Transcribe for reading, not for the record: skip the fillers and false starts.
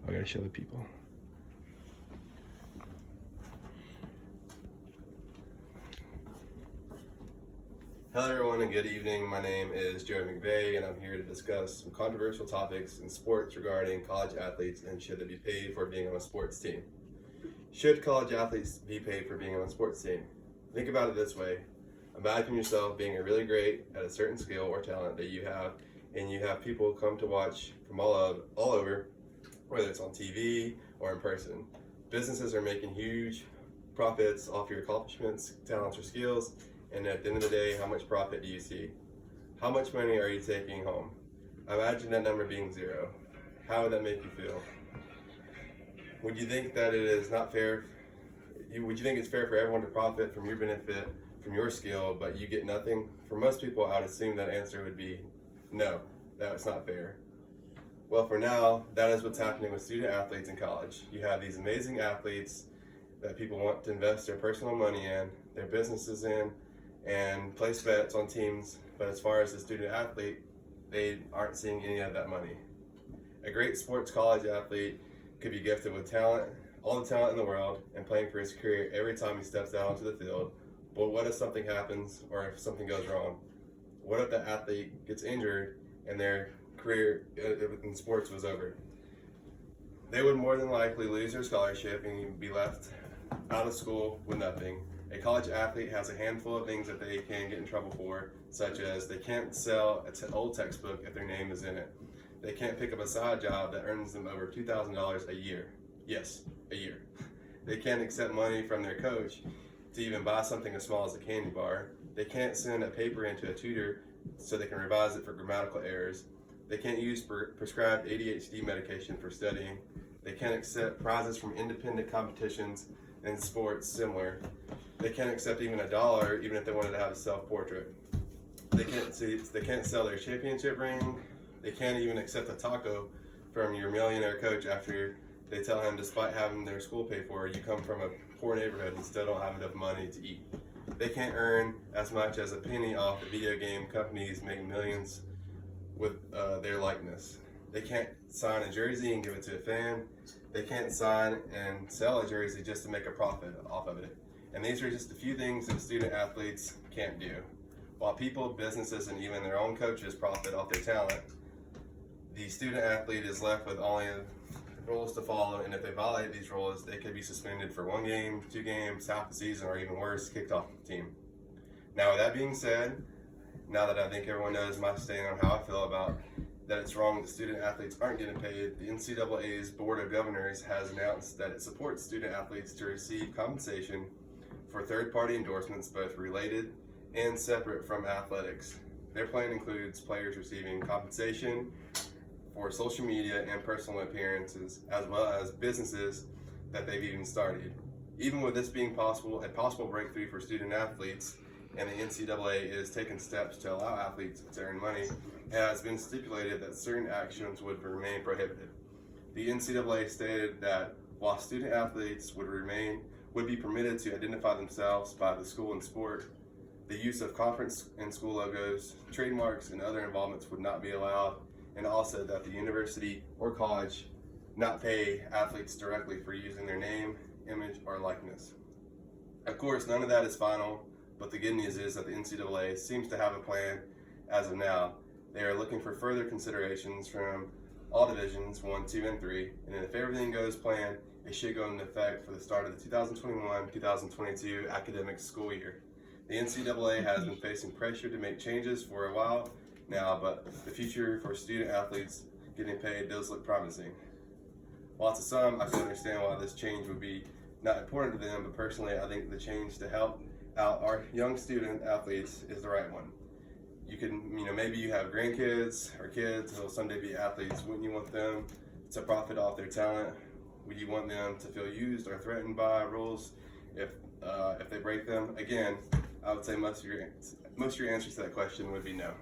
I gotta show the people. Hello everyone and good evening. My name is Joseph McVey and I'm here to discuss some controversial topics in sports regarding college athletes and should they be paid for being on a sports team. Should college athletes be paid for being on a sports team? Think about it this way. Imagine yourself being really great at a certain skill or talent that you have, and you have people come to watch from all over, whether it's on TV or in person. Businesses are making huge profits off your accomplishments, talents, or skills, and at the end of the day, how much profit do you see? How much money are you taking home? Imagine that number being zero. How would that make you feel? Would you think that it is not fair? Would you think it's fair for everyone to profit from your benefit, from your skill, but you get nothing? For most people, I would assume that answer would be no, that's not fair. Well, for now, that is what's happening with student athletes in college. You have these amazing athletes that people want to invest their personal money in, their businesses in, and place bets on teams, but as far as the student athlete, they aren't seeing any of that money. A great sports college athlete could be gifted with talent, all the talent in the world, and playing for his career every time he steps out onto the field. But what if something happens or if something goes wrong? What if the athlete gets injured and their career in sports was over? They would more than likely lose their scholarship and be left out of school with nothing. A college athlete has a handful of things that they can get in trouble for, such as they can't sell an old textbook if their name is in it. They can't pick up a side job that earns them over $2,000 a year. Yes, a year. They can't accept money from their coach to even buy something as small as a candy bar. They can't send a paper into a tutor so they can revise it for grammatical errors. They can't use prescribed ADHD medication for studying. They can't accept prizes from independent competitions in sports similar. They can't accept even $1 even if they wanted to have a self-portrait. They can't sell their championship ring. They can't even accept a taco from your millionaire coach after they tell him, despite having their school paid for, you come from a poor neighborhood and still don't have enough money to eat. They can't earn as much as a penny off the video game companies making millions with their likeness. They can't sign a jersey and give it to a fan. They can't sign and sell a jersey just to make a profit off of it. And these are just a few things that student athletes can't do. While people, businesses, and even their own coaches profit off their talent, the student athlete is left with only rules to follow, and if they violate these rules, they could be suspended for 1 game, 2 games, half the season, or even worse, kicked off the team. Now, with that being said, now that I think everyone knows my stand on how I feel about that it's wrong that student athletes aren't getting paid, the NCAA's Board of Governors has announced that it supports student athletes to receive compensation for third-party endorsements, both related and separate from athletics. Their plan includes players receiving compensation for social media and personal appearances, as well as businesses that they've even started. Even with this being a possible breakthrough for student athletes, and the NCAA is taking steps to allow athletes to earn money, it has been stipulated that certain actions would remain prohibited. The NCAA stated that while student athletes would be permitted to identify themselves by the school and sport, the use of conference and school logos, trademarks, and other involvements would not be allowed, and also that the university or college not pay athletes directly for using their name, image, or likeness. Of course, none of that is final, but the good news is that the NCAA seems to have a plan as of now. They are looking for further considerations from all divisions 1, 2, and 3, and if everything goes planned, it should go into effect for the start of the 2021-2022 academic school year. The NCAA has been facing pressure to make changes for a while now, but the future for student athletes getting paid does look promising. While to some, I can understand why this change would be not important to them, but personally, I think the change to help out our young student athletes is the right one. You can, maybe you have grandkids or kids who will someday be athletes. Wouldn't you want them to profit off their talent? Would you want them to feel used or threatened by rules if they break them? Again, I would say most of your answers to that question would be no.